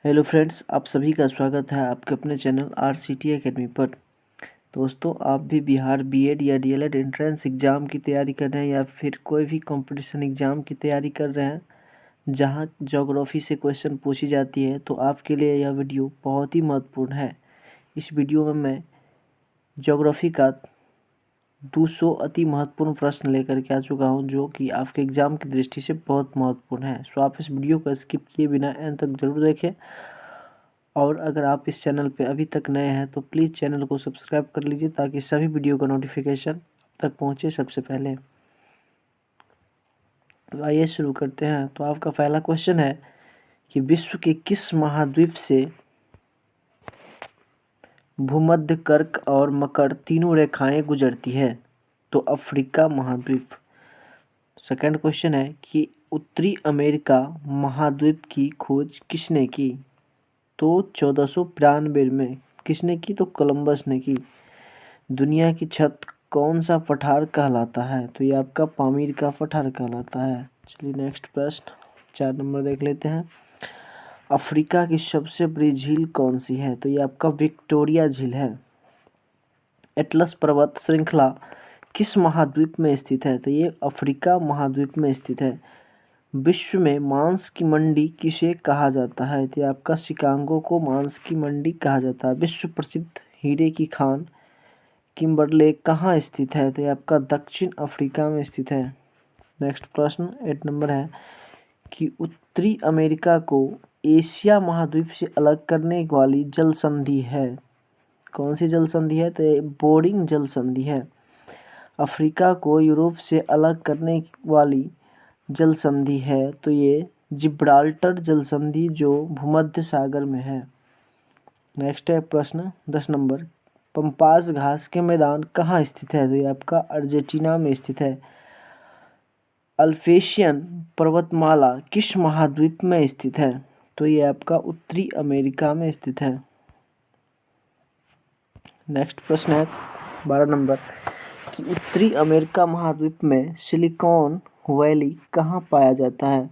Hello friends, आप सभी का स्वागत है आपके अपने चैनल RCT एकेडमी पर। दोस्तों, आप भी बिहार बीएड या डीएलएड एंट्रेंस एग्ज़ाम की तैयारी कर रहे हैं या फिर कोई भी कंपटीशन एग्ज़ाम की तैयारी कर रहे हैं जहां ज्योग्राफी से क्वेश्चन पूछी जाती है, तो आपके लिए यह वीडियो बहुत ही महत्वपूर्ण है। इस वीडियो में मैं ज्योग्राफी का 200 अति महत्वपूर्ण प्रश्न लेकर के आ चुका हूं, जो कि आपके एग्ज़ाम की दृष्टि से बहुत महत्वपूर्ण है। सो आप इस वीडियो को स्किप किए बिना अंत तक जरूर देखें। और अगर आप इस चैनल पे अभी तक नए हैं तो प्लीज़ चैनल को सब्सक्राइब कर लीजिए, ताकि सभी वीडियो का नोटिफिकेशन तक पहुंचे सबसे पहले। तो आइए शुरू करते हैं। तो आपका पहला क्वेश्चन है कि विश्व के किस महाद्वीप से भूमध्य, कर्क और मकर तीनों रेखाएं गुजरती है? तो अफ्रीका महाद्वीप। सेकंड क्वेश्चन है कि उत्तरी अमेरिका महाद्वीप की खोज किसने की? तो 1492 में। किसने की? तो कोलंबस ने की। दुनिया की छत कौन सा पठार कहलाता है? तो ये आपका पामीर का पठार कहलाता है। चलिए नेक्स्ट प्रश्न 4 नंबर देख लेते हैं। अफ्रीका की सबसे बड़ी झील कौन सी है? तो ये आपका विक्टोरिया झील है। एटलस पर्वत श्रृंखला किस महाद्वीप में स्थित है? तो ये अफ्रीका महाद्वीप में स्थित है। विश्व में मांस की मंडी किसे कहा जाता है? तो ये आपका शिकागो को मांस की मंडी कहा जाता है। विश्व प्रसिद्ध हीरे की खान किम्बरले कहाँ स्थित है? तो ये आपका दक्षिण अफ्रीका में स्थित है। नेक्स्ट प्रश्न 8 नंबर है कि उत्तरी अमेरिका को एशिया महाद्वीप से अलग करने वाली जल संधि है? कौन सी जल संधि है? तो ये बोरिंग जल संधि है। अफ्रीका को यूरोप से अलग करने वाली जल संधि है तो ये जिब्राल्टर जल संधि, जो भूमध्य सागर में है। नेक्स्ट है प्रश्न 10 नंबर। पंपास घास के मैदान कहाँ स्थित है? तो ये आपका अर्जेंटीना में स्थित है। अल्पेशियन पर्वतमाला किस महाद्वीप में स्थित है? तो ये आपका उत्तरी अमेरिका में स्थित है। नेक्स्ट प्रश्न है 12 नंबर कि उत्तरी अमेरिका महाद्वीप में सिलिकॉन वैली कहाँ पाया जाता है?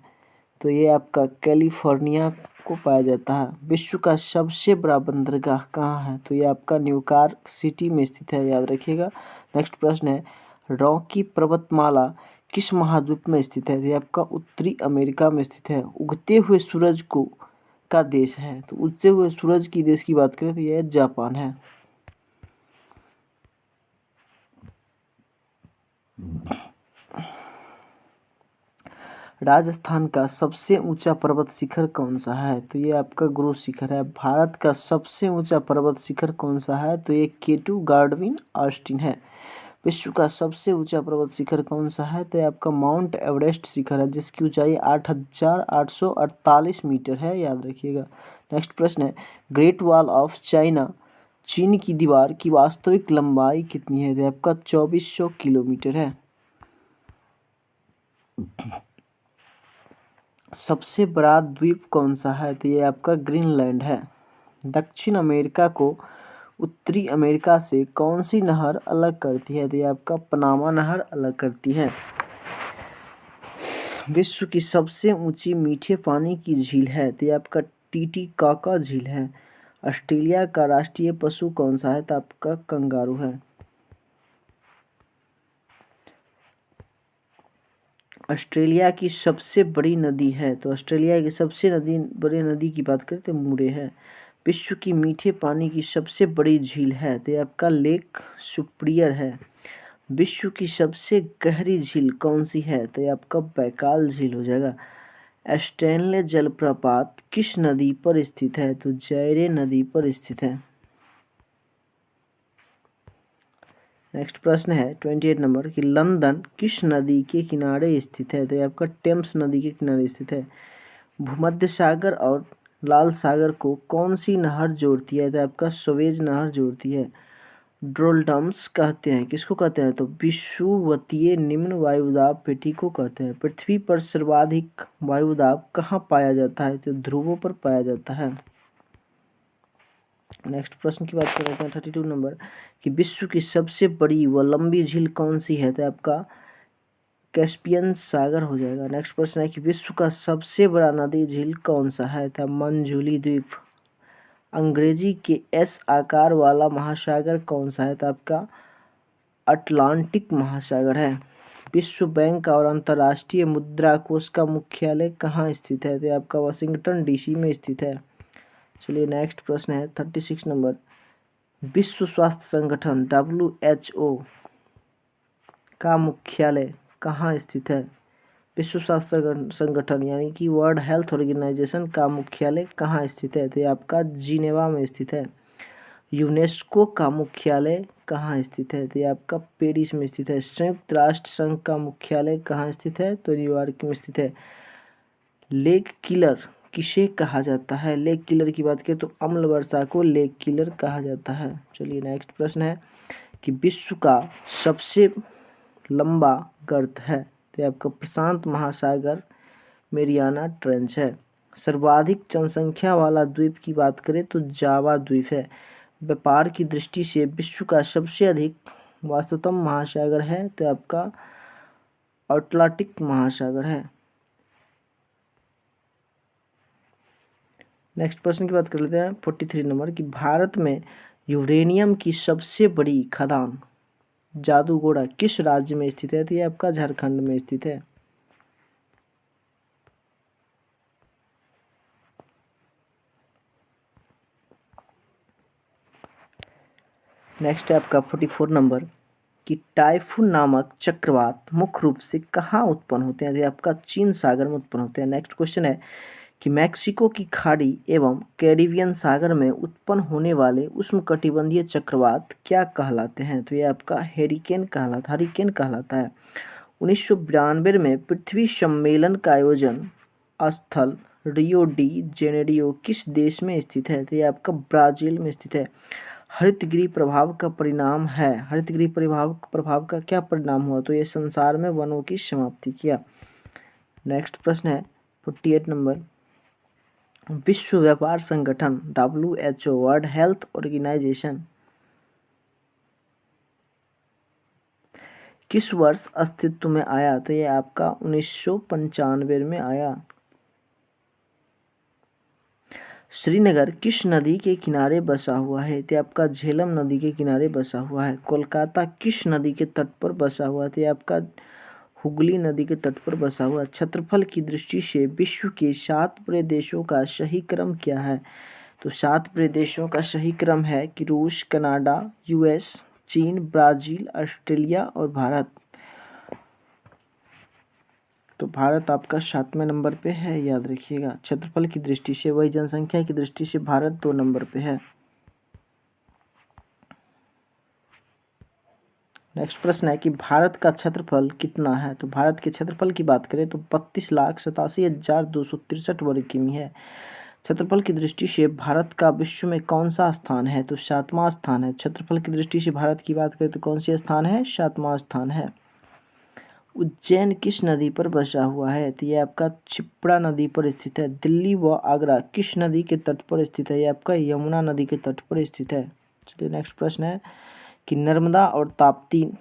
तो ये आपका कैलिफोर्निया को पाया जाता है। विश्व का सबसे बड़ा बंदरगाह कहाँ है? तो ये आपका न्यूयॉर्क सिटी में स्थित है, याद रखिएगा। नेक्स्ट प्रश्न है रॉकी पर्वतमाला किस महाद्वीप में स्थित है? तो ये आपका उत्तरी अमेरिका में स्थित है। उगते हुए सूरज को का देश है? तो उगते हुए सूरज की देश की बात करें तो यह जापान है। राजस्थान का सबसे ऊंचा पर्वत शिखर कौन सा है? तो ये आपका गुरु शिखर है। भारत का सबसे ऊंचा पर्वत शिखर कौन सा है? तो ये केटू गार्डविन ऑस्टिन है। विश्व का सबसे ऊंचा पर्वत शिखर कौन सा है? तो ये आपका माउंट एवरेस्ट शिखर है, जिसकी ऊंचाई 8,848 मीटर है, याद रखिएगा। नेक्स्ट प्रश्न है ग्रेट वॉल ऑफ चाइना, चीन की दीवार की वास्तविक लंबाई कितनी है? तो आपका 2400 किलोमीटर है। सबसे बड़ा द्वीप कौन सा है? तो ये आपका ग्रीनलैंड है। दक्षिण अमेरिका को उत्तरी अमेरिका से कौन सी नहर अलग करती है? तो ये आपका पनामा नहर अलग करती है। विश्व की सबसे ऊंची मीठे पानी की झील है? तो ये आपका टीटीकाका झील है। ऑस्ट्रेलिया का राष्ट्रीय पशु कौन सा है? तो आपका कंगारू है। ऑस्ट्रेलिया की सबसे बड़ी नदी है? तो ऑस्ट्रेलिया की सबसे बड़ी नदी की बात करें तो मुरे है। विश्व की मीठे पानी की सबसे बड़ी झील है? तो ये आपका लेक सुप्रियर है। विश्व की सबसे गहरी झील कौन सी है? तो ये आपका बैकाल झील हो जाएगा। स्टैनले जलप्रपात किस नदी पर स्थित है? तो जैरे नदी पर स्थित है। नेक्स्ट प्रश्न है 28 नंबर कि लंदन किस नदी के किनारे स्थित है? तो ये आपका टेम्स नदी के किनारे स्थित है। भूमध्य सागर और लाल सागर को कौन सी नहर जोड़ती है? तो आपका स्वेज नहर जोड़ती है। डोल्डम्स कहते हैं, किसको कहते हैं? तो विषुवतीय निम्न वायुदाब पेटी को कहते हैं। पृथ्वी पर सर्वाधिक वायुदाब कहाँ पाया जाता है? तो ध्रुवों पर पाया जाता है। नेक्स्ट प्रश्न की बात कर रहे हैं 32 नंबर कि विश्व की सबसे बड़ी व लंबी झील कौन सी है? तो आपका कैस्पियन सागर हो जाएगा। नेक्स्ट प्रश्न है कि विश्व का सबसे बड़ा नदी झील कौन सा है? तो मंजुली द्वीप। अंग्रेजी के एस आकार वाला महासागर कौन सा है? तो आपका अटलांटिक महासागर है। विश्व बैंक और अंतर्राष्ट्रीय मुद्रा कोष का मुख्यालय कहाँ स्थित है? तो आपका वाशिंगटन डीसी में स्थित है। चलिए नेक्स्ट प्रश्न है 36 नंबर। विश्व स्वास्थ्य संगठन WHO का मुख्यालय कहाँ स्थित है? विश्व स्वास्थ्य संगठन यानी कि वर्ल्ड हेल्थ ऑर्गेनाइजेशन का मुख्यालय कहाँ स्थित है? तो ये आपका जिनेवा में स्थित है। यूनेस्को का मुख्यालय कहाँ स्थित है? तो ये आपका पेरिस में स्थित है। संयुक्त राष्ट्र संघ का मुख्यालय कहाँ स्थित है? तो न्यूयॉर्क में स्थित है। लेक किलर किसे कहा जाता है? लेक किलर की बात करें तो अम्ल वर्षा को लेक किलर कहा जाता है। चलिए नेक्स्ट प्रश्न है कि विश्व का सबसे लंबा गर्त है? तो आपका प्रशांत महासागर मेरियाना ट्रेंच है। सर्वाधिक जनसंख्या वाला द्वीप की बात करें तो जावा द्वीप है। व्यापार की दृष्टि से विश्व का सबसे अधिक वास्तुतम महासागर है तो आपका अटलांटिक महासागर है। नेक्स्ट प्रश्न की बात कर लेते हैं 43 नंबर कि भारत में यूरेनियम की सबसे बड़ी खदान जादूगोड़ा किस राज्य में स्थित है? तो ये आपका झारखंड में स्थित है। नेक्स्ट है आपका 44 नंबर कि टाइफून नामक चक्रवात मुख्य रूप से कहाँ उत्पन्न होते हैं? तो ये आपका चीन सागर में उत्पन्न होते हैं। नेक्स्ट क्वेश्चन है कि मैक्सिको की खाड़ी एवं कैरिबियन सागर में उत्पन्न होने वाले उष्णकटिबंधीय चक्रवात क्या कहलाते हैं? तो ये आपका हरिकेन कहलाता है। 1992 में पृथ्वी सम्मेलन का आयोजन स्थल रियो डी जेनेरियो किस देश में स्थित है? तो ये आपका ब्राजील में स्थित है। हरितगृह प्रभाव का परिणाम है। हरितगृह प्रभाव का क्या परिणाम हुआ? तो ये संसार में वनों की समाप्ति किया। नेक्स्ट प्रश्न है 48 नंबर। विश्व व्यापार संगठन WHO वर्ल्ड हेल्थ ऑर्गेनाइजेशन किस वर्ष अस्तित्व में आया? तो ये आपका 1995 में आया। श्रीनगर किस नदी के किनारे बसा हुआ है? तो आपका झेलम नदी के किनारे बसा हुआ है। कोलकाता किस नदी के तट पर बसा हुआ है? तो आपका हुगली नदी के तट पर बसा हुआ। क्षेत्रफल की दृष्टि से विश्व के 7 बड़े देशों का सही क्रम क्या है? तो 7 बड़े देशों का सही क्रम है कि रूस, कनाडा, US, चीन, ब्राज़ील, ऑस्ट्रेलिया और भारत। तो भारत आपका 7वें नंबर पे है, याद रखिएगा। क्षेत्रफल की दृष्टि से, वही जनसंख्या की दृष्टि से भारत 2 नंबर पे है। नेक्स्ट प्रश्न है कि भारत का क्षेत्रफल कितना है? तो भारत के क्षेत्रफल की बात करें तो 32,87,263 वर्ग किमी है। क्षेत्रफल की दृष्टि से भारत का विश्व में कौन सा स्थान है? तो 7वां स्थान है। क्षेत्रफल की दृष्टि से भारत की बात करें तो कौन सी स्थान है? 7वां स्थान है। उज्जैन किस नदी पर बसा हुआ है? तो ये आपका क्षिप्रा नदी पर स्थित है। दिल्ली व आगरा किस नदी के तट पर स्थित है? ये आपका यमुना नदी के तट पर स्थित है। चलिए नेक्स्ट प्रश्न है कि नर्मदा और ताप्ती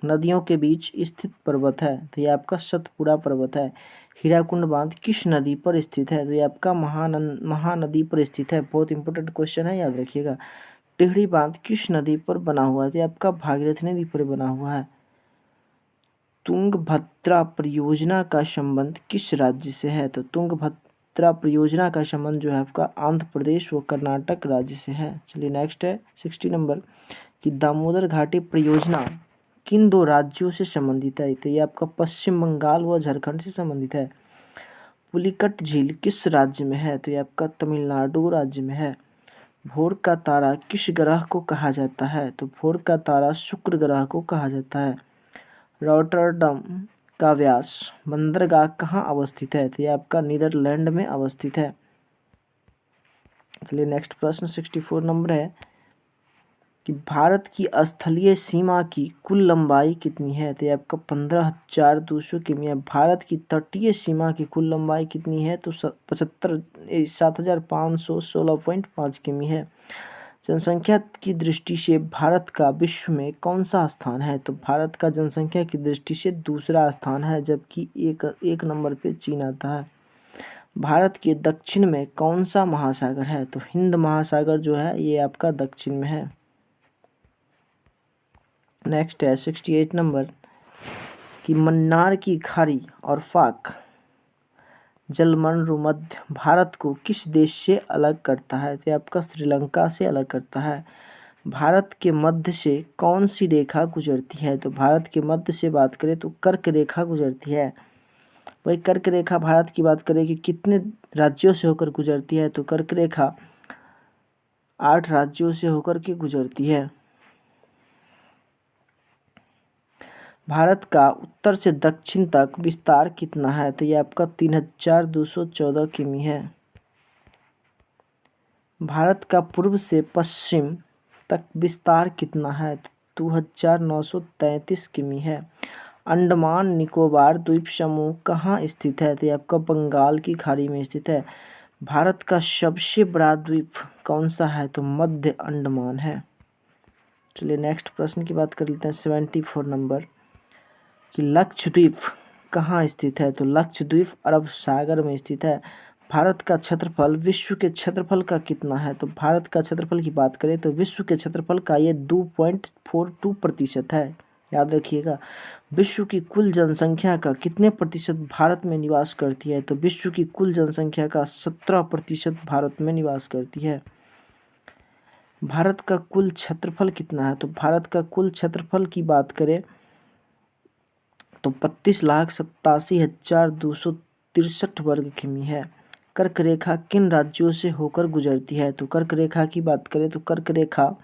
नदियों के बीच स्थित पर्वत है? तो ये आपका सतपुड़ा पर्वत है। हीराकुंड बांध किस नदी पर स्थित है? तो ये आपका महानदी पर स्थित है। बहुत इंपॉर्टेंट क्वेश्चन है, याद रखिएगा। टिहरी बांध किस नदी पर बना हुआ है? तो ये आपका भागीरथी नदी पर बना हुआ है। तुंगभद्रा परियोजना का संबंध किस राज्य से है? तो तुंगभद्रा परियोजना का संबंध जो है आपका आंध्र प्रदेश व कर्नाटक राज्य से है। चलिए नेक्स्ट है 60 नंबर कि दामोदर घाटी परियोजना किन 2 राज्यों से संबंधित है? तो ये आपका पश्चिम बंगाल व झारखंड से संबंधित है। पुलिकट झील किस राज्य में है? तो ये आपका तमिलनाडु राज्य में है। भोर का तारा किस ग्रह को कहा जाता है? तो भोर का तारा शुक्र ग्रह को कहा जाता है। रॉटरडम का व्यास बंदरगाह कहाँ अवस्थित है? तो ये आपका नीदरलैंड में अवस्थित है। चलिए नेक्स्ट प्रश्न 64 नंबर है कि भारत की स्थलीय सीमा की कुल लंबाई कितनी है? तो ये आपका 15,200 किमी है। भारत की तटीय सीमा की कुल लंबाई कितनी है? तो 7,516.5 किमी है। जनसंख्या की दृष्टि से भारत का विश्व में कौन सा स्थान है? तो भारत का जनसंख्या की दृष्टि से दूसरा स्थान है, जबकि एक नंबर पे चीन आता है। भारत के दक्षिण में कौन सा महासागर है? तो हिंद महासागर जो है ये आपका दक्षिण में है। नेक्स्ट है 68 नंबर कि मन्नार की खाड़ी और फाक जलमंडल भारत को किस देश से अलग करता है? तो आपका श्रीलंका से अलग करता है। भारत के मध्य से कौन सी रेखा गुजरती है? तो भारत के मध्य से बात करें तो कर्क रेखा गुजरती है। वही कर्क रेखा भारत की बात करें कि कितने राज्यों से होकर गुजरती है? तो कर्क रेखा 8 राज्यों से होकर के गुजरती है। भारत का उत्तर से दक्षिण तक विस्तार कितना है? तो ये आपका 3214 किमी है। भारत का पूर्व से पश्चिम तक विस्तार कितना है? 2933 किमी है। अंडमान निकोबार द्वीप समूह कहाँ स्थित है? तो ये आपका बंगाल की खाड़ी में स्थित है। भारत का सबसे बड़ा द्वीप कौन सा है? तो मध्य अंडमान है। चलिए नेक्स्ट प्रश्न की बात कर लेते हैं 74 नंबर कि लक्षद्वीप कहाँ स्थित है? तो लक्षद्वीप अरब सागर में स्थित है। भारत का क्षेत्रफल विश्व के क्षेत्रफल का कितना है? तो भारत का क्षेत्रफल की बात करें तो विश्व के क्षेत्रफल का ये 2.42% है। याद रखिएगा। विश्व की कुल जनसंख्या का कितने प्रतिशत भारत में निवास करती है? तो विश्व की कुल जनसंख्या का 17% भारत में निवास करती है। भारत का कुल क्षेत्रफल कितना है? तो भारत का कुल क्षेत्रफल की बात करें तो 32,87,263 वर्ग किमी है। कर्क रेखा किन राज्यों से होकर गुजरती है? तो कर्क रेखा की बात करें तो कर्क रेखा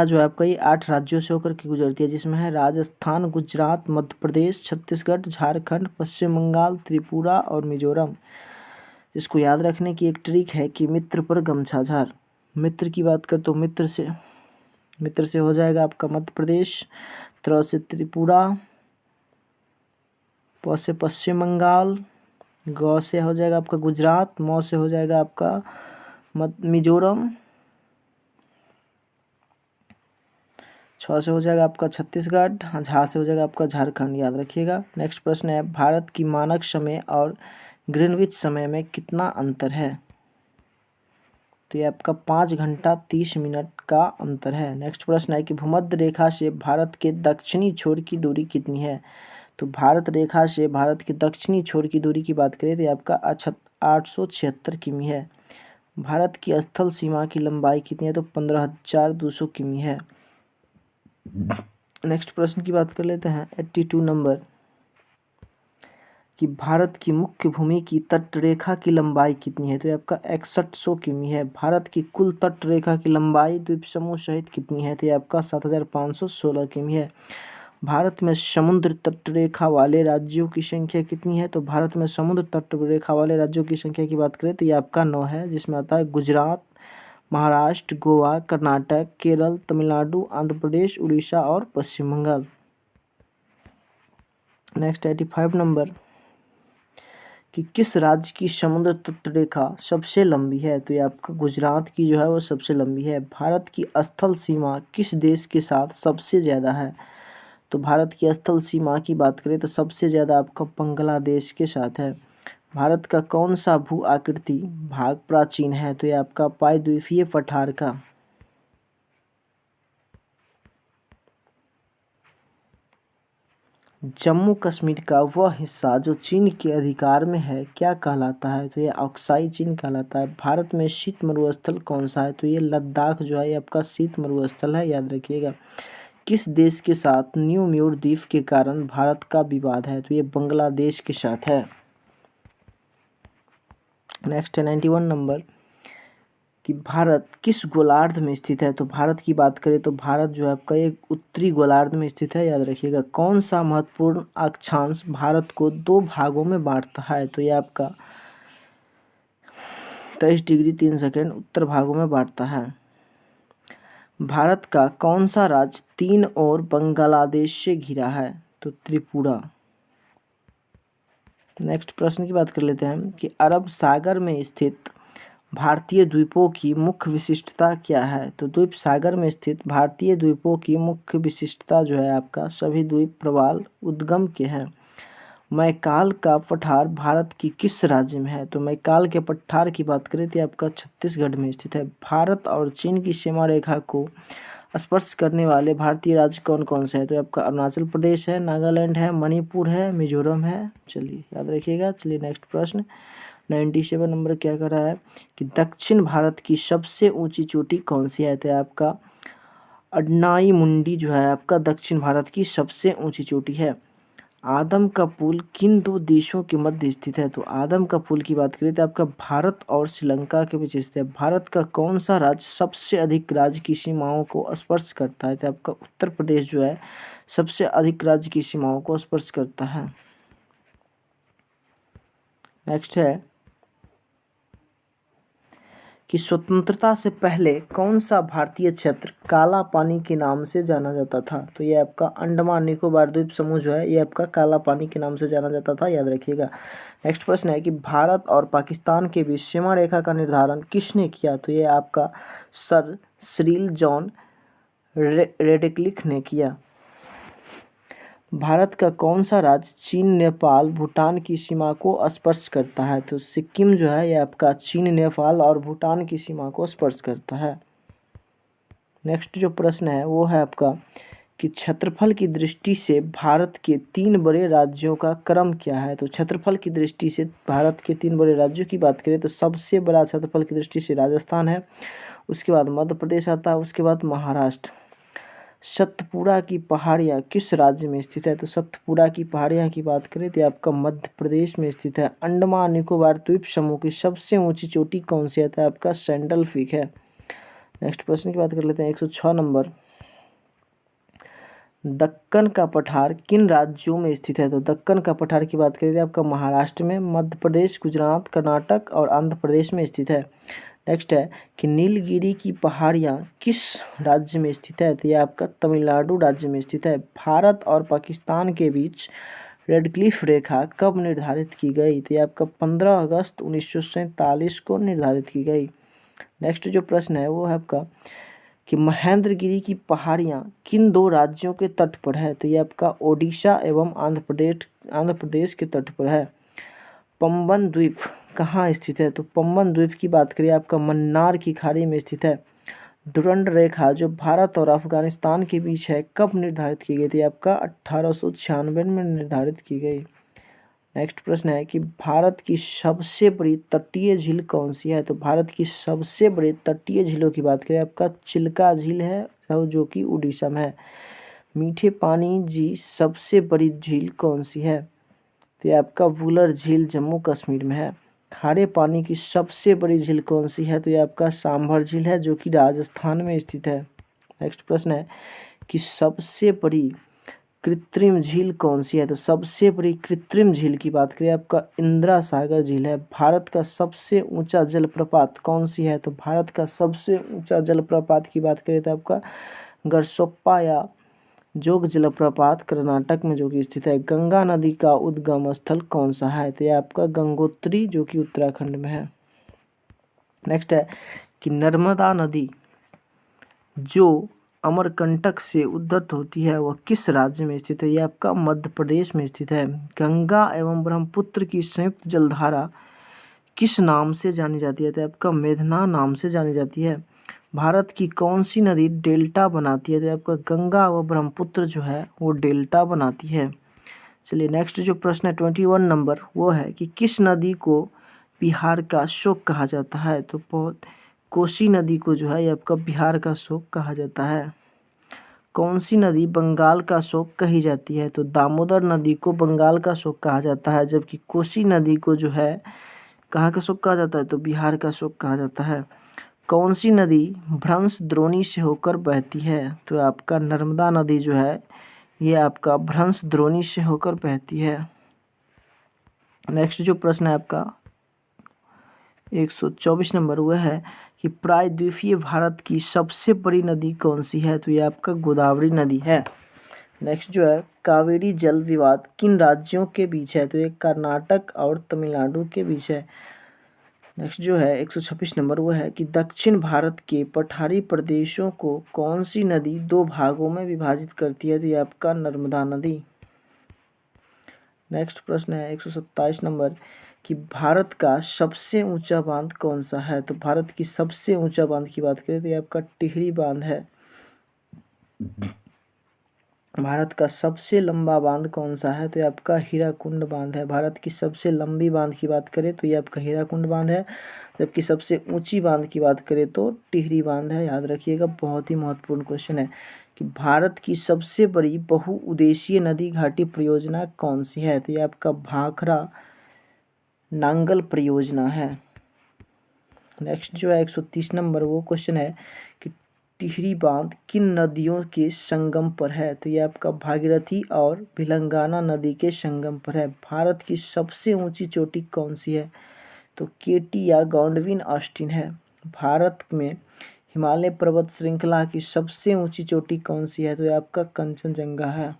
जो है आपका ये 8 राज्यों से होकर के गुजरती है, जिसमें है राजस्थान, गुजरात, मध्य प्रदेश, छत्तीसगढ़, झारखंड, पश्चिम बंगाल, त्रिपुरा और मिजोरम। इसको याद रखने की एक ट्रिक है कि मित्र पर गमछा झार। मित्र की बात कर तो मित्र से हो जाएगा आपका मध्य प्रदेश, त्र से त्रिपुरा, प से पश्चिम बंगाल, ग से हो जाएगा आपका गुजरात, म से हो जाएगा आपका मिजोरम, छ से हो जाएगा आपका छत्तीसगढ़, झा से हो जाएगा आपका झारखंड। याद रखिएगा। नेक्स्ट प्रश्न है भारत की मानक समय और ग्रीनविच समय में कितना अंतर है? तो ये आपका 5 घंटा 30 मिनट का अंतर है। नेक्स्ट प्रश्न है कि भूमध्य रेखा से भारत के दक्षिणी छोर की दूरी कितनी है? तो भारत रेखा से भारत के दक्षिणी छोर की दूरी की बात करें तो ये आपका 876 किमी है। भारत की स्थल सीमा की लंबाई कितनी है? तो 15,200 किमी है। नेक्स्ट प्रश्न की बात कर लेते हैं 82 नंबर कि भारत की मुख्य भूमि की तट रेखा की लंबाई कितनी है? तो ये आपका 6100 किमी है। भारत की कुल तट रेखा की लंबाई द्वीप समूह सहित कितनी है? तो ये आपका 7516 किमी है। भारत में समुद्र तट रेखा वाले राज्यों की संख्या कितनी है? तो भारत में समुद्र तट रेखा वाले राज्यों की संख्या की बात करें तो ये आपका 9 है, जिसमें आता है गुजरात, महाराष्ट्र, गोवा, कर्नाटक, केरल, तमिलनाडु, आंध्र प्रदेश, उड़ीसा और पश्चिम बंगाल। नेक्स्ट 85 नंबर कि किस राज्य की समुद्र तट रेखा सबसे लंबी है? तो ये आपका गुजरात की जो है वो सबसे लंबी है। भारत की स्थल सीमा किस देश के साथ सबसे ज़्यादा है? तो भारत की स्थल सीमा की बात करें तो सबसे ज़्यादा आपका बांग्लादेश के साथ है। भारत का कौन सा भू आकृति भाग प्राचीन है? तो ये आपका प्रायद्वीपीय पठार का। जम्मू कश्मीर का वह हिस्सा जो चीन के अधिकार में है क्या कहलाता है? तो ये अक्साई चीन कहलाता है। भारत में शीत मरुस्थल कौन सा है? तो ये लद्दाख जो है ये आपका शीत मरुस्थल है। याद रखिएगा। किस देश के साथ न्यू म्यूर द्वीप के कारण भारत का विवाद है? तो ये बांग्लादेश के साथ है। नेक्स्ट है 91 नंबर कि भारत किस गोलार्ध में स्थित है? तो भारत की बात करें तो भारत जो है आपका एक उत्तरी गोलार्ध में स्थित है। याद रखिएगा। कौन सा महत्वपूर्ण अक्षांश भारत को 2 भागों में बांटता है? तो ये आपका 23 डिग्री 3 सेकंड उत्तर भागों में बांटता है। भारत का कौन सा राज्य 3 ओर बांग्लादेश से घिरा है? तो त्रिपुरा। नेक्स्ट प्रश्न की बात कर लेते हैं कि अरब सागर में स्थित भारतीय द्वीपों की मुख्य विशिष्टता क्या है। तो द्वीप सागर में स्थित भारतीय द्वीपों की मुख्य विशिष्टता जो है आपका सभी द्वीप प्रवाल उद्गम के हैं। मैकाल का पठार भारत की किस राज्य में है। तो मैकाल के पठार की बात करें तो आपका छत्तीसगढ़ में स्थित है। भारत और चीन की सीमा रेखा को स्पर्श करने वाले भारतीय राज्य कौन कौन से हैं। तो आपका अरुणाचल प्रदेश है, नागालैंड है, मणिपुर है, मिजोरम है। चलिए याद रखिएगा। चलिए नेक्स्ट प्रश्न 97 नंबर क्या कर रहा है कि दक्षिण भारत की सबसे ऊंची चोटी कौन सी है। तो आपका अडनाई मुंडी जो है आपका दक्षिण भारत की सबसे ऊंची चोटी है। आदम का पुल किन दो देशों के मध्य स्थित है। तो आदम का पुल की बात करें तो आपका भारत और श्रीलंका के बीच स्थित है। भारत का कौन सा राज्य सबसे अधिक राज्य की सीमाओं को स्पर्श करता है। तो आपका उत्तर प्रदेश जो है सबसे अधिक राज्य की सीमाओं को स्पर्श करता है। नेक्स्ट है कि स्वतंत्रता से पहले कौन सा भारतीय क्षेत्र काला पानी के नाम से जाना जाता था। तो ये आपका अंडमान निकोबार द्वीप समूह जो है ये आपका काला पानी के नाम से जाना जाता था, याद रखिएगा। नेक्स्ट प्रश्न है कि भारत और पाकिस्तान के बीच सीमा रेखा का निर्धारण किसने किया। तो ये आपका सर सिरिल जॉन रेडक्लिफ ने किया। भारत का कौन सा राज्य चीन, नेपाल, भूटान की सीमा को स्पर्श करता है। तो सिक्किम जो है ये आपका चीन, नेपाल और भूटान की सीमा को स्पर्श करता है। नेक्स्ट जो प्रश्न है वो है आपका कि क्षेत्रफल की दृष्टि से भारत के 3 बड़े राज्यों का क्रम क्या है। तो क्षेत्रफल की दृष्टि से भारत के 3 बड़े राज्यों की बात करें तो सबसे बड़ा क्षेत्रफल की दृष्टि से राजस्थान है, उसके बाद मध्य प्रदेश आता है, उसके बाद महाराष्ट्र। सतपुड़ा की पहाड़ियाँ किस राज्य में स्थित है। तो सतपुड़ा की पहाड़ियाँ की बात करें तो आपका मध्य प्रदेश में स्थित है। अंडमान निकोबार द्वीप समूह की सबसे ऊंची चोटी कौन सी है। तो आपका सैंडल पीक है। नेक्स्ट प्रश्न की बात कर लेते हैं 106 नंबर। दक्कन का पठार किन राज्यों में स्थित है। तो दक्कन का पठार की बात करें तो आपका महाराष्ट्र में, मध्य प्रदेश, गुजरात, कर्नाटक और आंध्र प्रदेश में स्थित है। नेक्स्ट है कि नीलगिरी की पहाड़ियाँ किस राज्य में स्थित है। तो यह आपका तमिलनाडु राज्य में स्थित है। भारत और पाकिस्तान के बीच रेडक्लिफ रेखा कब निर्धारित की गई। तो यह आपका 15 अगस्त 1947 को निर्धारित की गई। नेक्स्ट जो प्रश्न है वो है आपका कि महेंद्रगिरी की पहाड़ियाँ किन 2 राज्यों के तट पर है। तो यह आपका ओडिशा एवं आंध्र प्रदेश के तट पर है। पंबन द्वीप कहाँ स्थित है। तो पंबन द्वीप की बात करें आपका मन्नार की खाड़ी में स्थित है। डुरंड रेखा जो भारत और अफगानिस्तान के बीच है कब निर्धारित की गई थी। आपका 1896 में निर्धारित की गई। नेक्स्ट प्रश्न है कि भारत की सबसे बड़ी तटीय झील कौन सी है। तो भारत की सबसे बड़ी तटीय झीलों की बात करें आपका चिल्का झील है जो कि उड़ीसा में है। मीठे पानी जी सबसे बड़ी झील कौन सी है। तो ये आपका वुलर झील जम्मू कश्मीर में है। खारे पानी की सबसे बड़ी झील कौन सी है। तो ये आपका सांभर झील है जो कि राजस्थान में स्थित है। नेक्स्ट प्रश्न है कि सबसे बड़ी कृत्रिम झील कौन सी है। तो सबसे बड़ी कृत्रिम झील की बात करें आपका इंदिरा सागर झील है। भारत का सबसे ऊंचा जलप्रपात कौन सी है। तो भारत का सबसे ऊंचा जलप्रपात की बात करें तो आपका गरसोप्पा या जोग जलप्रपात कर्नाटक में जो कि स्थित है। गंगा नदी का उद्गम स्थल कौन सा है। तो यह आपका गंगोत्री जो कि उत्तराखंड में है। नेक्स्ट है कि नर्मदा नदी जो अमरकंटक से उद्गत होती है वह किस राज्य में स्थित है। यह आपका मध्य प्रदेश में स्थित है। गंगा एवं ब्रह्मपुत्र की संयुक्त जलधारा किस नाम से जानी जाती है। तो आपका मेघना नाम से जानी जाती है। भारत की कौन सी नदी डेल्टा बनाती है। तो आपका गंगा व ब्रह्मपुत्र जो है वो डेल्टा बनाती है। चलिए नेक्स्ट जो प्रश्न है 21 नंबर वो है कि किस नदी को बिहार का शोक कहा जाता है। तो कोसी नदी को जो है ये आपका बिहार का शोक कहा जाता है। कौन सी नदी बंगाल का शोक कही जाती है। तो दामोदर नदी को बंगाल का शोक कहा जाता है, जबकि कोसी नदी को जो है कहाँ का शोक कहा जाता है। तो बिहार का शोक कहा जाता है। कौन सी नदी भ्रंश द्रोणी से होकर बहती है। तो आपका नर्मदा नदी जो है ये आपका भ्रंश द्रोणी से होकर बहती है। नेक्स्ट जो प्रश्न है आपका 124 नंबर वह है कि प्रायद्वीपीय भारत की सबसे बड़ी नदी कौन सी है। तो ये आपका गोदावरी नदी है। नेक्स्ट जो है कावेरी जल विवाद किन राज्यों के बीच है? तो ये कर्नाटक और तमिलनाडु के बीच है। नेक्स्ट जो है 126 नंबर वो है कि दक्षिण भारत के पठारी प्रदेशों को कौन सी नदी दो भागों में विभाजित करती है? तो ये आपका नर्मदा नदी। नेक्स्ट प्रश्न है 127 नंबर कि भारत का सबसे ऊंचा बांध कौन सा है? तो भारत की सबसे ऊंचा बांध की बात करें तो ये आपका टिहरी बांध है। भारत का सबसे लंबा बांध कौन सा है? तो ये आपका हीराकुंड बांध है। भारत की सबसे लंबी बांध की बात करें तो ये आपका हीराकुंड बांध है, जबकि सबसे ऊंची बांध की बात करें तो टिहरी बांध है। याद रखिएगा, बहुत ही महत्वपूर्ण क्वेश्चन है कि भारत की सबसे बड़ी बहुउद्देशीय नदी घाटी परियोजना कौन सी है? तो ये आपका भाखड़ा नांगल परियोजना है। नेक्स्ट जो है 130 नंबर वो क्वेश्चन है कि टिहरी बांध किन नदियों के संगम पर है? तो ये आपका भागीरथी और भिलंगाना नदी के संगम पर है। भारत की सबसे ऊंची चोटी कौन सी है? तो केटी या गॉडविन ऑस्टिन है। भारत में हिमालय पर्वत श्रृंखला की सबसे ऊंची चोटी कौन सी है? तो ये आपका कंचनजंगा है।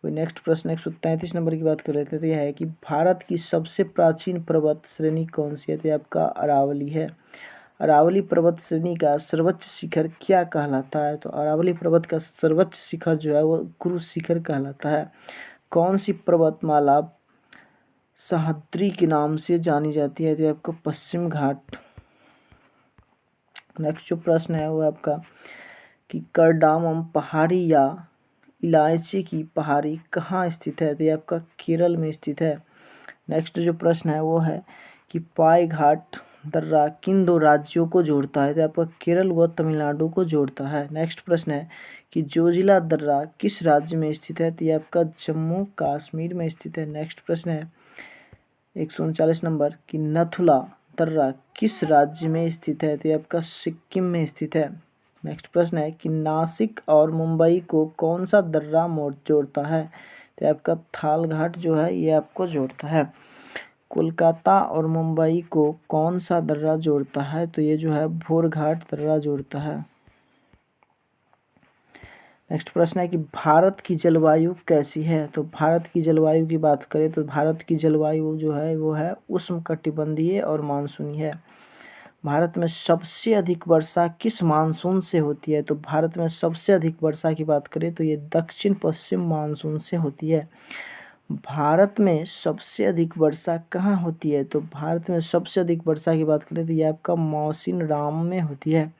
नेक्स्ट प्रश्न 133 नंबर की बात कर रहे थे, तो यह है कि भारत की सबसे प्राचीन पर्वत श्रेणी कौन सी है? तो ये आपका अरावली है। अरावली पर्वत श्रेणी का सर्वोच्च शिखर क्या कहलाता है? तो अरावली पर्वत का सर्वोच्च शिखर जो है वो गुरु शिखर कहलाता है। कौन सी पर्वतमाला सह्याद्री के नाम से जानी जाती है? तो आपका पश्चिम घाट। नेक्स्ट जो प्रश्न है वो आपका कि करडामम पहाड़ी या इलायची की पहाड़ी कहाँ स्थित है? तो ये आपका केरल में स्थित है। नेक्स्ट जो प्रश्न है वो है कि पाई घाट दर्रा किन दो राज्यों को जोड़ता है? तो आपका केरल व तमिलनाडु को जोड़ता है। नेक्स्ट प्रश्न है कि जोजिला दर्रा किस राज्य में स्थित है? तो ये आपका जम्मू कश्मीर में स्थित है। नेक्स्ट प्रश्न है 139 नंबर कि नथुला दर्रा किस राज्य में स्थित है? तो ये आपका सिक्किम में स्थित है। नेक्स्ट प्रश्न है कि नासिक और मुंबई को कौन सा दर्रा मोड़ जोड़ता है? तो आपका थाल घाट जो है ये आपको जोड़ता है। कोलकाता और मुंबई को कौन सा दर्रा जोड़ता है? तो ये जो है भोर घाट दर्रा जोड़ता है। नेक्स्ट प्रश्न है कि भारत की जलवायु कैसी है? तो भारत की जलवायु की बात करें तो भारत की जलवायु जो है वो है उष्णकटिबंधीय और मानसूनी है। भारत में सबसे अधिक वर्षा किस मानसून से होती है? तो भारत में सबसे अधिक वर्षा की बात करें तो ये दक्षिण पश्चिम मानसून से होती है। भारत में सबसे अधिक वर्षा कहाँ होती है? तो भारत में सबसे अधिक वर्षा की बात करें तो ये आपका मौसिनराम में होती है।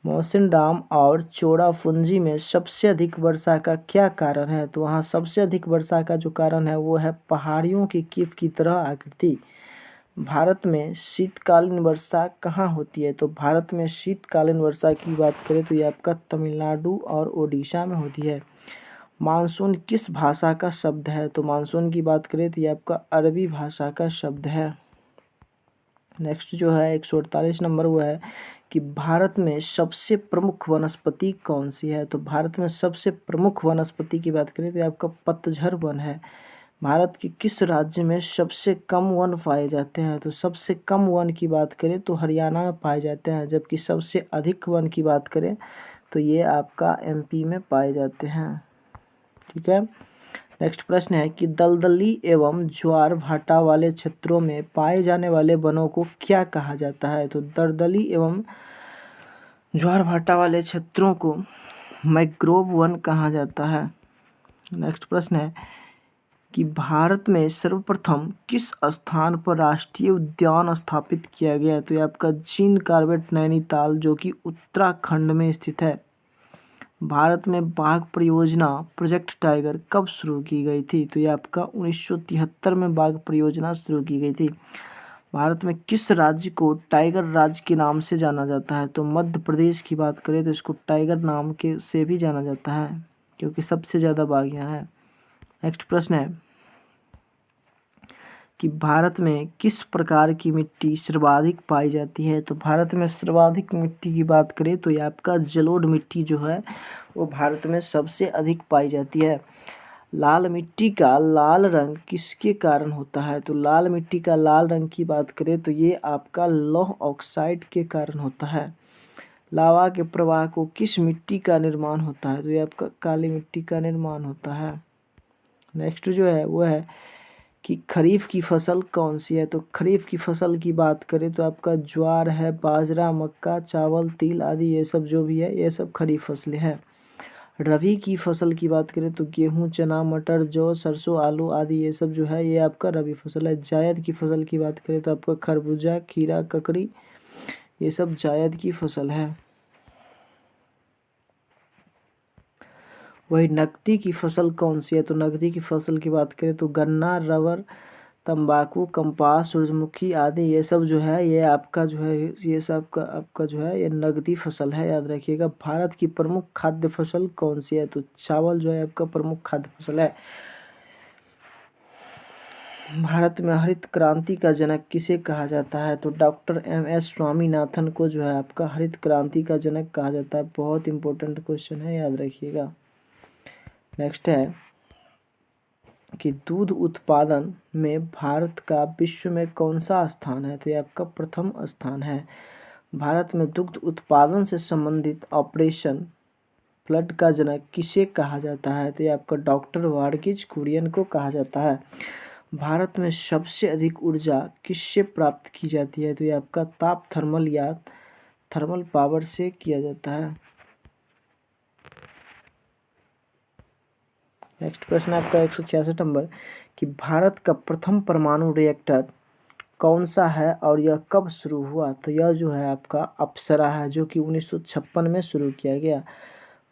मौसिनराम और चोरापुंजी में सबसे अधिक वर्षा का क्या कारण है? तो वहाँ सबसे अधिक वर्षा का जो कारण है वो है पहाड़ियों की कीफ की तरह आकृति। भारत में शीतकालीन वर्षा कहाँ होती है? तो भारत में शीतकालीन वर्षा की बात करें तो ये आपका तमिलनाडु और ओडिशा में होती है। मानसून किस भाषा का शब्द है? तो मानसून की बात करें तो ये आपका अरबी भाषा का शब्द है। नेक्स्ट जो है 148 नंबर वो है कि भारत में सबसे प्रमुख वनस्पति कौन सी है? तो भारत में सबसे प्रमुख वनस्पति की बात करें तो आपका पतझड़ वन है। भारत के किस राज्य में सबसे कम वन पाए जाते हैं? तो सबसे कम वन की बात करें तो हरियाणा में पाए जाते हैं, जबकि सबसे अधिक वन की बात करें तो ये आपका एमपी में पाए जाते हैं। ठीक है। नेक्स्ट प्रश्न है कि दलदली एवं ज्वार भाटा वाले क्षेत्रों में पाए जाने वाले वनों को क्या कहा जाता है? तो दलदली एवं ज्वार भाटा वाले क्षेत्रों को मैंग्रोव वन कहा जाता है। नेक्स्ट प्रश्न है कि भारत में सर्वप्रथम किस स्थान पर राष्ट्रीय उद्यान स्थापित किया गया है? तो ये आपका जिम कॉर्बेट नैनीताल जो कि उत्तराखंड में स्थित है। भारत में बाघ परियोजना प्रोजेक्ट टाइगर कब शुरू की गई थी? तो ये आपका 1973 में बाघ परियोजना शुरू की गई थी। भारत में किस राज्य को टाइगर राज्य के नाम से जाना जाता है? तो मध्य प्रदेश की बात करें तो इसको टाइगर नाम के से भी जाना जाता है, क्योंकि सबसे ज़्यादा बाघ यहाँ है। नेक्स्ट प्रश्न है कि भारत में किस प्रकार की मिट्टी सर्वाधिक पाई जाती है? तो भारत में सर्वाधिक मिट्टी की बात करें तो ये आपका जलोढ़ मिट्टी जो है वो भारत में सबसे अधिक पाई जाती है। लाल मिट्टी का लाल रंग किसके कारण होता है? तो लाल मिट्टी का लाल रंग की बात करें तो ये आपका लौह ऑक्साइड के कारण होता है। लावा के प्रवाह को किस मिट्टी का निर्माण होता है? तो ये आपका काली मिट्टी का निर्माण होता है। नेक्स्ट जो है वो है कि खरीफ की फसल कौन सी है? तो खरीफ की फसल की बात करें तो आपका ज्वार है, बाजरा, मक्का, चावल, तिल आदि ये सब जो भी है ये सब खरीफ फसलें हैं। रबी की फसल की बात करें तो गेहूं, चना, मटर, जौ, सरसों, आलू आदि ये सब जो है ये आपका रबी फसल है। जायद की फसल की बात करें तो आपका खरबूजा, खीरा, ककड़ी ये सब जायद की फसल है। वही नकदी की फसल कौन सी है? तो नकदी की फसल की बात करें तो गन्ना, रबर, तंबाकू, कपास, सूरजमुखी आदि ये सब जो है ये आपका जो है ये सब आपका जो है ये नकदी फसल है, याद रखिएगा। भारत की प्रमुख खाद्य फसल कौन सी है? तो चावल जो है आपका प्रमुख खाद्य फसल है। भारत में हरित क्रांति का जनक किसे कहा जाता है? तो डॉक्टर एम.एस. स्वामीनाथन को जो है आपका हरित क्रांति का जनक कहा जाता है। बहुत इंपॉर्टेंट क्वेश्चन है, याद रखिएगा। नेक्स्ट है कि दूध उत्पादन में भारत का विश्व में कौन सा स्थान है? तो ये आपका प्रथम स्थान है। भारत में दुग्ध उत्पादन से संबंधित ऑपरेशन फ्लड का जनक किसे कहा जाता है? तो ये आपका डॉक्टर वर्गीज कुरियन को कहा जाता है। भारत में सबसे अधिक ऊर्जा किससे प्राप्त की जाती है? तो ये आपका ताप थर्मल या थर्मल पावर से किया जाता है। नेक्स्ट प्रश्न आपका 166 नंबर कि भारत का प्रथम परमाणु रिएक्टर कौन सा है और यह कब शुरू हुआ? तो यह जो है आपका अप्सरा है, जो कि 1956 में शुरू किया गया।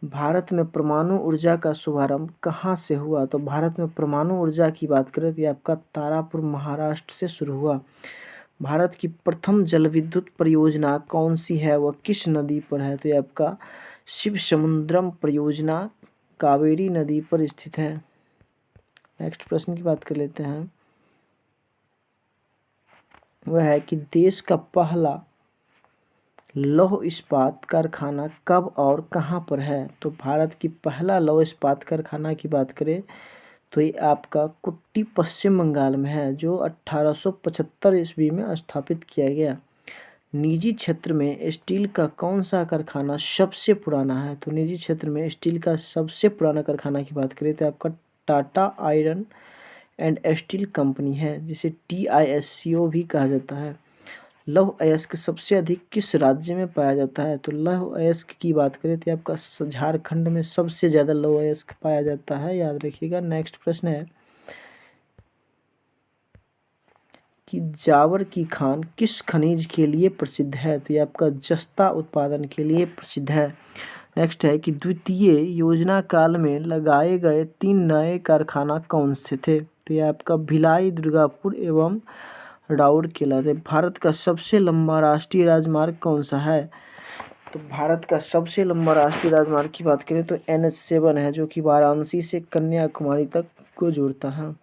भारत में परमाणु ऊर्जा का शुभारंभ कहाँ से हुआ? तो भारत में परमाणु ऊर्जा की बात करें तो ये आपका तारापुर महाराष्ट्र से शुरू हुआ। भारत की प्रथम जल विद्युत परियोजना कौन सी है? वह किस नदी पर है? तो ये आपका शिव समुद्रम परियोजना कावेरी नदी पर स्थित है। नेक्स्ट प्रश्न की बात कर लेते हैं, वह है कि देश का पहला लौह इस्पात कारखाना कब और कहाँ पर है? तो भारत की पहला लौह इस्पात कारखाना की बात करें तो ये आपका कुट्टी पश्चिम बंगाल में है, जो 1875 ईस्वी में स्थापित किया गया। निजी क्षेत्र में स्टील का कौन सा कारखाना सबसे पुराना है? तो निजी क्षेत्र में स्टील का सबसे पुराना कारखाना की बात करें तो आपका Tata iron and steel company है, जिसे TISCO भी कहा जाता है। लौह अयस्क सबसे अधिक किस राज्य में पाया जाता है? तो लौह अयस्क की बात करें तो आपका झारखंड में सबसे ज़्यादा लौह अयस्क पाया जाता है, याद रखिएगा। नेक्स्ट प्रश्न है कि जावर की खान किस खनिज के लिए प्रसिद्ध है? तो ये आपका जस्ता उत्पादन के लिए प्रसिद्ध है। नेक्स्ट है कि द्वितीय योजना काल में लगाए गए 3 नए कारखाना कौन से थे? तो ये आपका भिलाई, दुर्गापुर एवं राउरकेला थे। भारत का सबसे लंबा राष्ट्रीय राजमार्ग कौन सा है? तो भारत का सबसे लंबा राष्ट्रीय राजमार्ग की बात करें तो NH7 है, जो कि वाराणसी से कन्याकुमारी तक को जोड़ता है।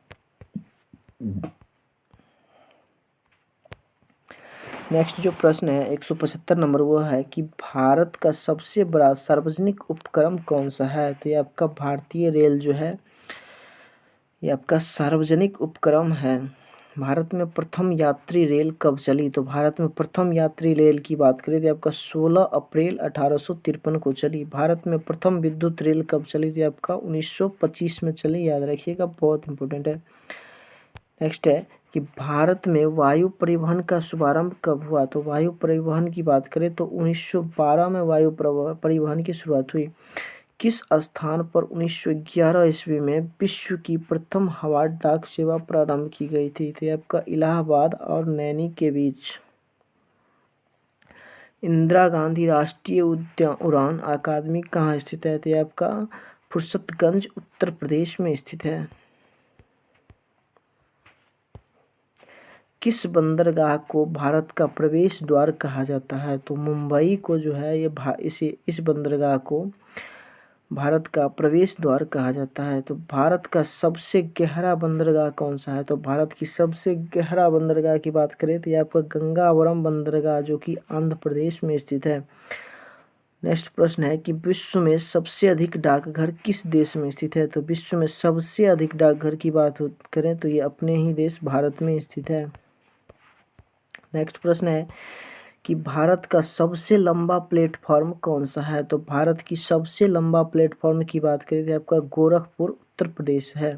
नेक्स्ट जो प्रश्न है 175 नंबर, वो है कि भारत का सबसे बड़ा सार्वजनिक उपक्रम कौन सा है? तो ये आपका भारतीय रेल जो है ये आपका सार्वजनिक उपक्रम है। भारत में प्रथम यात्री रेल कब चली? तो भारत में प्रथम यात्री रेल की बात करें तो आपका 16 अप्रैल 1853 को चली। भारत में प्रथम विद्युत रेल कब चली? तो आपका 1925 में चली, याद रखिएगा, बहुत इंपॉर्टेंट है। नेक्स्ट है कि भारत में वायु परिवहन का शुभारंभ कब हुआ? तो वायु परिवहन की बात करें तो 1912 में वायु परिवहन की शुरुआत हुई। किस स्थान पर 1911 ईस्वी में विश्व की प्रथम हवाई डाक सेवा प्रारंभ की गई थी? तो आपका इलाहाबाद और नैनी के बीच। इंदिरा गांधी राष्ट्रीय उड़ान अकादमी कहाँ स्थित है? तो आपका फुर्सतगंज उत्तर प्रदेश में स्थित है। किस बंदरगाह को भारत का प्रवेश द्वार कहा जाता है? तो मुंबई को जो है ये इस बंदरगाह को भारत का प्रवेश द्वार कहा जाता है। तो भारत का सबसे गहरा बंदरगाह कौन सा है? तो भारत की सबसे गहरा बंदरगाह की बात करें तो ये आपका गंगावरम बंदरगाह, जो कि आंध्र प्रदेश में स्थित है। नेक्स्ट प्रश्न है कि विश्व में सबसे अधिक डाकघर किस देश में स्थित है? तो विश्व में सबसे अधिक डाकघर की बात करें तो ये अपने ही देश भारत में स्थित है। नेक्स्ट प्रश्न है कि भारत का सबसे लंबा प्लेटफॉर्म कौन सा है। तो भारत की सबसे लंबा प्लेटफॉर्म की बात करें तो आपका गोरखपुर उत्तर प्रदेश है।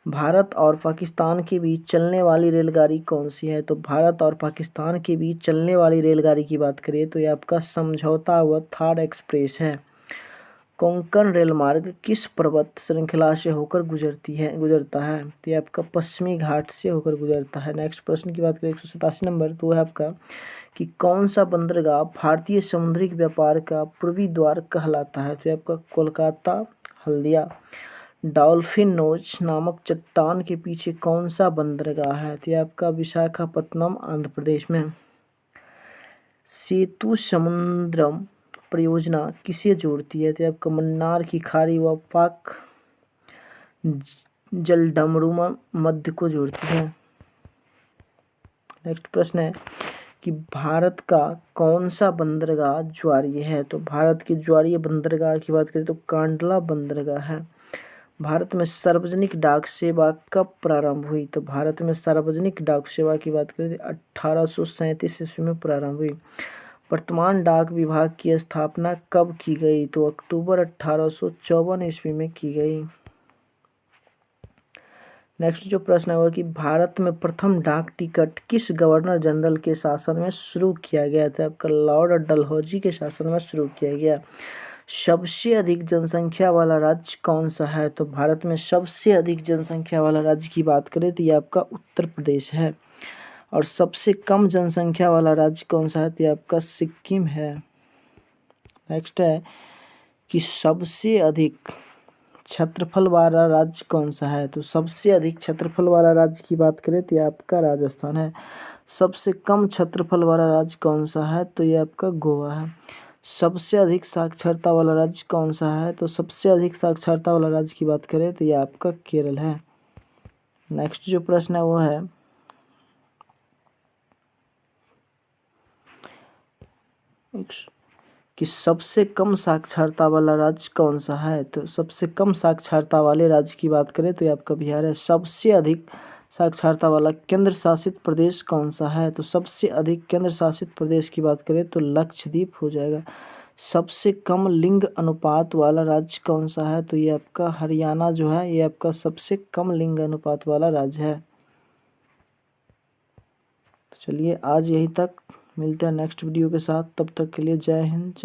भारत और पाकिस्तान के बीच चलने वाली रेलगाड़ी कौन सी है। तो भारत और पाकिस्तान के बीच चलने वाली रेलगाड़ी की बात करें तो ये आपका समझौता हुआ थार एक्सप्रेस है। कोंकण रेल मार्ग किस पर्वत श्रृंखला से होकर गुजरता है। तो ये आपका पश्चिमी घाट से होकर गुजरता है। नेक्स्ट प्रश्न की बात करें 187 नंबर, तो है आपका कि कौन सा बंदरगाह भारतीय समुद्री व्यापार का पूर्वी द्वार कहलाता है। तो ये आपका कोलकाता हल्दिया। डॉल्फिन नोच नामक चट्टान के पीछे कौन सा बंदरगाह है। तो ये आपका विशाखापत्तनम आंध्र प्रदेश में। सेतु समुद्रम परियोजना किसे जोड़ती है। तो आपका मन्नार की खाड़ी व पाक जलडमरूमा मध्य को जोड़ती है। नेक्स्ट प्रश्न है कि भारत का कौन सा बंदरगाह ज्वारीय है। तो भारत के ज्वारीय बंदरगाह की बात करें तो कांडला बंदरगाह है। भारत में सार्वजनिक डाक सेवा कब प्रारंभ हुई। तो भारत में सार्वजनिक डाक सेवा की बात करें तो 1837 ईस्वी में प्रारंभ हुई। वर्तमान डाक विभाग की स्थापना कब की गई। तो अक्टूबर 1854 ईस्वी में की गई। नेक्स्ट जो प्रश्न है वो कि भारत में प्रथम डाक टिकट किस गवर्नर जनरल के शासन में शुरू किया गया था। आपका लॉर्ड डलहौजी के शासन में शुरू किया गया। सबसे अधिक जनसंख्या वाला राज्य कौन सा है। तो भारत में सबसे अधिक जनसंख्या वाला राज्य की बात करें तो ये आपका उत्तर प्रदेश है। और सबसे कम जनसंख्या वाला राज्य कौन सा है। तो ये आपका सिक्किम है। नेक्स्ट है कि सबसे अधिक क्षेत्रफल वाला राज्य कौन सा है। तो सबसे अधिक क्षेत्रफल वाला राज्य की बात करें तो ये आपका राजस्थान है। सबसे कम क्षेत्रफल वाला राज्य कौन सा है। तो ये आपका गोवा है। सबसे अधिक साक्षरता वाला राज्य कौन सा है। तो सबसे अधिक साक्षरता वाला राज्य की बात करें तो ये आपका केरल है। नेक्स्ट जो प्रश्न है वो है कि सबसे कम साक्षरता वाला राज्य कौन सा है। तो सबसे कम साक्षरता वाले राज्य की बात करें तो ये आपका बिहार है। सबसे अधिक साक्षरता वाला केंद्र शासित प्रदेश कौन सा है। तो सबसे अधिक केंद्र शासित प्रदेश की बात करें तो लक्षद्वीप हो जाएगा। सबसे कम लिंग अनुपात वाला राज्य कौन सा है। तो ये आपका हरियाणा जो है ये आपका सबसे कम लिंग अनुपात वाला राज्य है। तो चलिए आज यहीं तक, मिलते हैं नेक्स्ट वीडियो के साथ, तब तक के लिए जय हिंद।